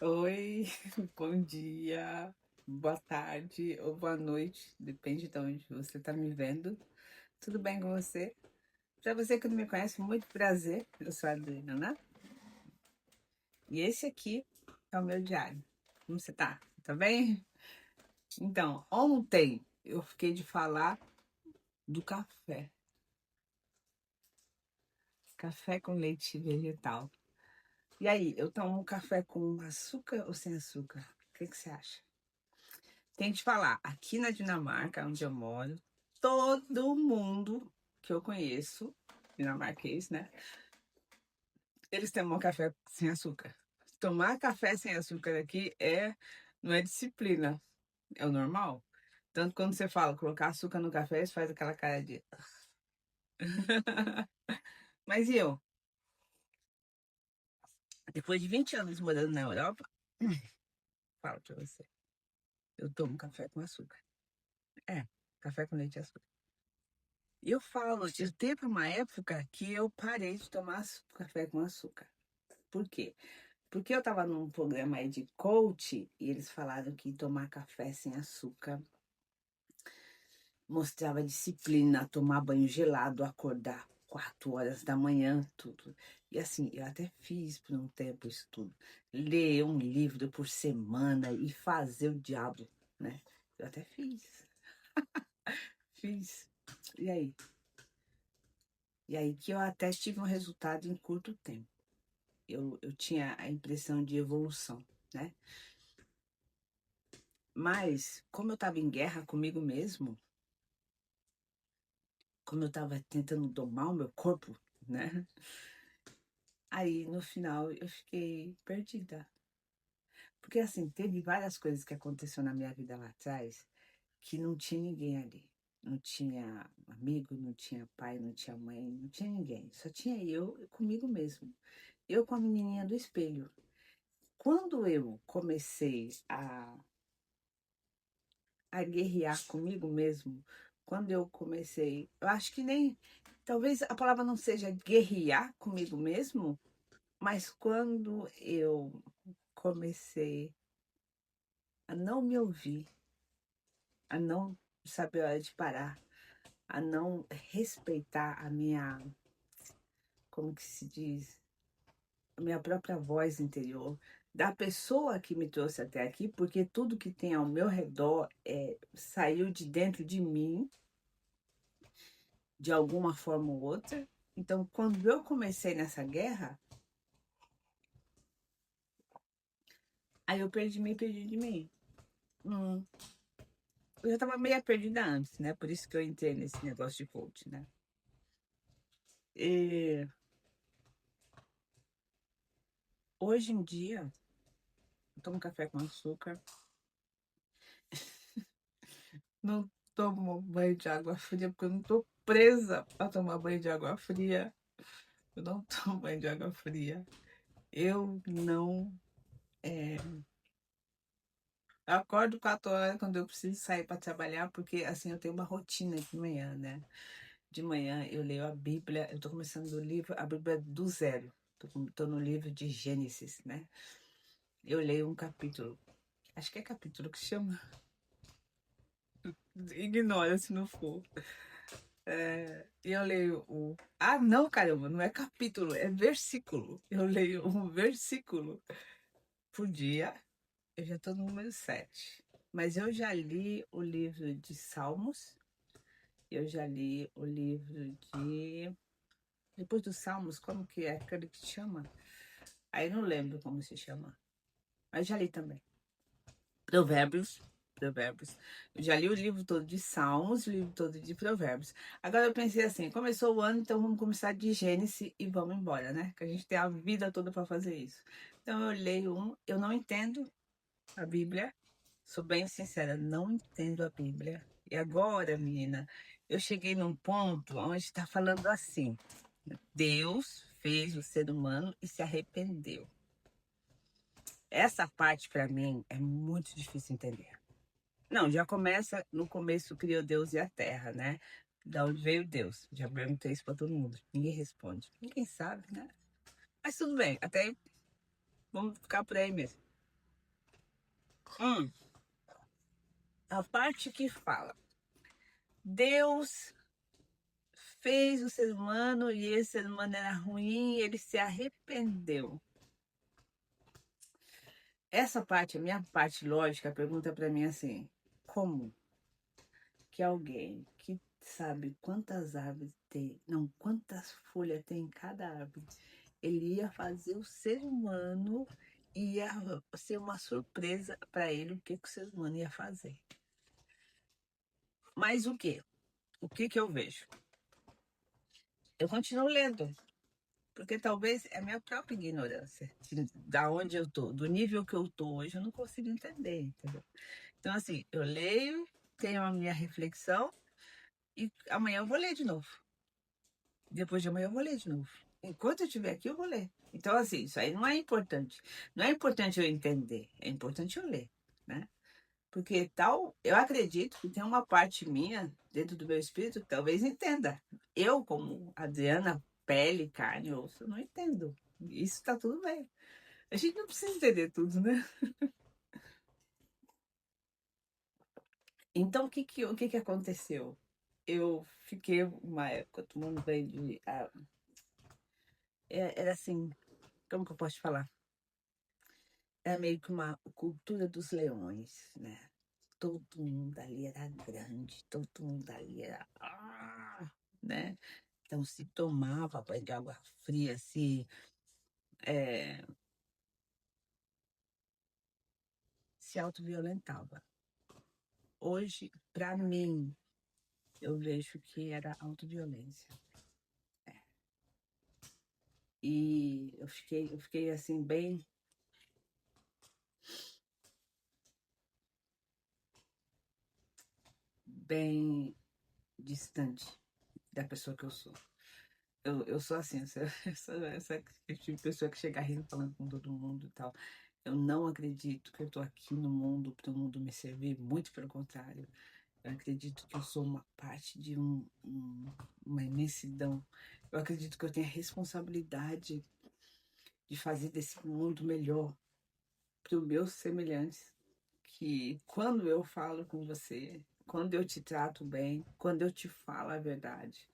Oi, bom dia, boa tarde ou boa noite, depende de onde você está me vendo. Tudo bem com você? Para você que não me conhece, muito prazer, eu sou a Adriana, né? E esse aqui é o meu diário. Como você tá? Tá bem? Então, ontem eu fiquei de falar do café. Café com leite vegetal. E aí, eu tomo café com açúcar ou sem açúcar? O que você acha? Tem que te falar, aqui na Dinamarca, onde eu moro, todo mundo que eu conheço, dinamarquês, né? Eles tomam café sem açúcar. Tomar café sem açúcar aqui não é disciplina, é o normal. Tanto quando você fala colocar açúcar no café, eles fazem aquela cara de. Mas e eu? Depois de 20 anos morando na Europa, falo pra você, eu tomo café com açúcar. É, café com leite e açúcar. E eu falo, teve uma época que eu parei de tomar café com açúcar. Por quê? Porque eu estava num programa aí de coach e eles falaram que tomar café sem açúcar mostrava disciplina, tomar banho gelado, acordar 4 horas da manhã, tudo. E assim, eu até fiz por um tempo isso tudo. Ler um livro por semana e fazer o diabo, né? Eu até fiz. E aí? E aí que eu até tive um resultado em curto tempo. Eu tinha a impressão de evolução, né? Mas, como eu estava em guerra comigo mesmo, como eu estava tentando domar o meu corpo, né? Aí, no final, eu fiquei perdida. Porque, assim, teve várias coisas que aconteceram na minha vida lá atrás que não tinha ninguém ali. Não tinha amigo, não tinha pai, não tinha mãe, não tinha ninguém. Só tinha eu comigo mesmo. Eu com a menininha do espelho. Quando eu comecei a guerrear comigo mesmo, quando eu comecei, eu acho que nem, talvez a palavra não seja guerrear comigo mesmo, mas quando eu comecei a não me ouvir, a não saber a hora de parar, a não respeitar a minha, como que se diz, a minha própria voz interior, da pessoa que me trouxe até aqui, porque tudo que tem ao meu redor saiu de dentro de mim de alguma forma ou outra. Então, quando eu comecei nessa guerra, aí eu me perdi de mim. Hum, eu já estava meio perdida antes, né? Por isso que eu entrei nesse negócio de coach, né? E hoje em dia, eu tomo café com açúcar, não tomo banho de água fria, porque eu não tô presa a tomar banho de água fria. Eu não tomo banho de água fria. Eu não. Eu acordo 4 horas quando eu preciso sair para trabalhar, porque assim eu tenho uma rotina de manhã, né? De manhã eu leio a Bíblia, eu estou começando o livro, a Bíblia do zero. Tô no livro de Gênesis, né? Eu leio um capítulo, acho que é capítulo que chama, ignora se não for. E eu leio o. Ah, não, caramba, não é capítulo, é versículo. Eu leio um versículo por dia, eu já estou no número 7. Mas eu já li o livro de Salmos, eu já li o livro de. Depois dos Salmos, como que é aquele que chama? Aí não lembro como se chama. Mas já li também. Provérbios. Provérbios. Eu já li o livro todo de Salmos, o livro todo de Provérbios. Agora eu pensei assim, começou o ano, então vamos começar de Gênesis e vamos embora, né? Que a gente tem a vida toda para fazer isso. Então eu leio eu não entendo a Bíblia, sou bem sincera, não entendo a Bíblia. E agora, menina, eu cheguei num ponto onde está falando assim: Deus fez o ser humano e se arrependeu. Essa parte para mim é muito difícil entender. Não, já começa no começo criou Deus e a terra, né? Da onde veio Deus? Já perguntei isso para todo mundo. Ninguém responde. Ninguém sabe, né? Mas tudo bem, até aí, vamos ficar por aí mesmo. A parte que fala, Deus fez o ser humano e esse ser humano era ruim, ele se arrependeu. Essa parte, a minha parte lógica, pergunta para mim assim: como que alguém que sabe quantas árvores tem, não, quantas folhas tem em cada árvore, ele ia fazer o ser humano, ia ser uma surpresa para ele o que, que o ser humano ia fazer? Mas o quê? O que que eu vejo? Eu continuo lendo, porque talvez é a minha própria ignorância, da onde eu tô, do nível que eu tô hoje, eu não consigo entender, entendeu? Então, assim, eu leio, tenho a minha reflexão e amanhã eu vou ler de novo. Depois de amanhã eu vou ler de novo. Enquanto eu estiver aqui, eu vou ler. Então, assim, isso aí não é importante. Não é importante eu entender, é importante eu ler, né? Porque tal, eu acredito que tem uma parte minha dentro do meu espírito que talvez entenda. Eu, como Adriana, pele, carne, osso, eu não entendo. Isso tá tudo bem. A gente não precisa entender tudo, né? Então, o que que aconteceu? Eu fiquei uma época tomando banho de. Era assim, como que eu posso te falar? Era meio que uma cultura dos leões, né? Todo mundo ali era grande, todo mundo ali era. Né? Então, se tomava banho de água fria, é, se autoviolentava. Hoje, para mim, eu vejo que era autoviolência. E eu fiquei assim, bem distante da pessoa que eu sou. Eu sou assim, essa tipo de pessoa que chega rindo, falando com todo mundo e tal. Eu não acredito que eu tô aqui no mundo para o mundo me servir, muito pelo contrário. Eu acredito que eu sou uma parte de uma imensidão. Eu acredito que eu tenho a responsabilidade de fazer desse mundo melhor para os meus semelhantes. Que quando eu falo com você, quando eu te trato bem, quando eu te falo a verdade,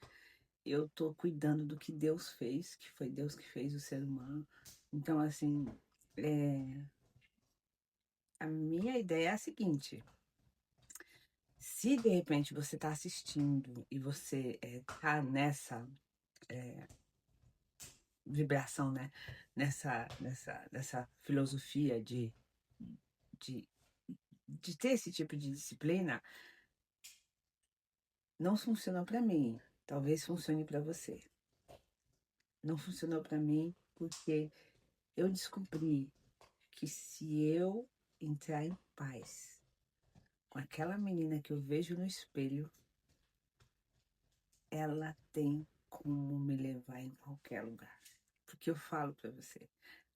eu tô cuidando do que Deus fez, que foi Deus que fez o ser humano. Então, assim, é, a minha ideia é a seguinte: se de repente você está assistindo e você tá nessa vibração, né? Nessa filosofia de, de ter esse tipo de disciplina, não funcionou para mim. Talvez funcione para você. Não funcionou para mim porque eu descobri que se eu entrar em paz com aquela menina que eu vejo no espelho, ela tem como me levar em qualquer lugar. Porque eu falo para você,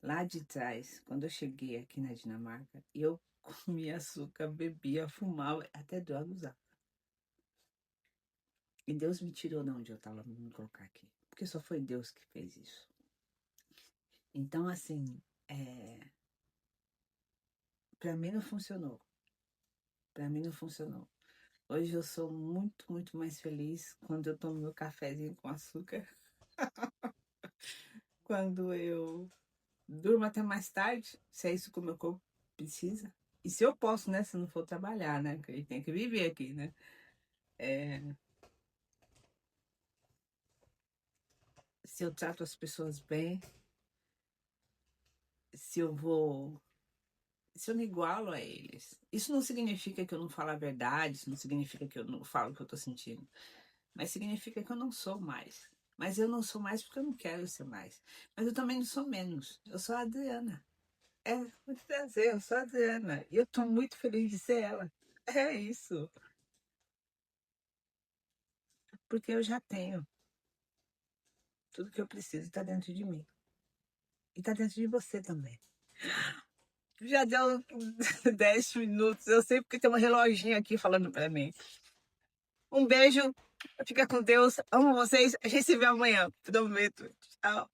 lá de trás, quando eu cheguei aqui na Dinamarca, eu comia açúcar, bebia, fumava, até droga usava. E Deus me tirou de onde eu estava me colocar aqui. Porque só foi Deus que fez isso. Então, assim, para mim não funcionou. Para mim não funcionou. Hoje eu sou muito, muito mais feliz quando eu tomo meu cafezinho com açúcar, quando eu durmo até mais tarde, se é isso que o meu corpo precisa. E se eu posso, né? Se não for trabalhar, né? Porque a gente tem que viver aqui, né? É, se eu trato as pessoas bem, se eu vou. Se eu não igualo a eles. Isso não significa que eu não falo a verdade, isso não significa que eu não falo o que eu tô sentindo. Mas significa que eu não sou mais. Mas eu não sou mais porque eu não quero ser mais. Mas eu também não sou menos. Eu sou a Adriana. É muito prazer, eu sou a Adriana. E eu tô muito feliz de ser ela. É isso. Porque eu já tenho tudo que eu preciso, está dentro de mim. E está dentro de você também. Já deu 10 minutos. Eu sei porque tem um reloginho aqui falando para mim. Um beijo. Fica com Deus. Amo vocês. A gente se vê amanhã. Prometo. Tchau.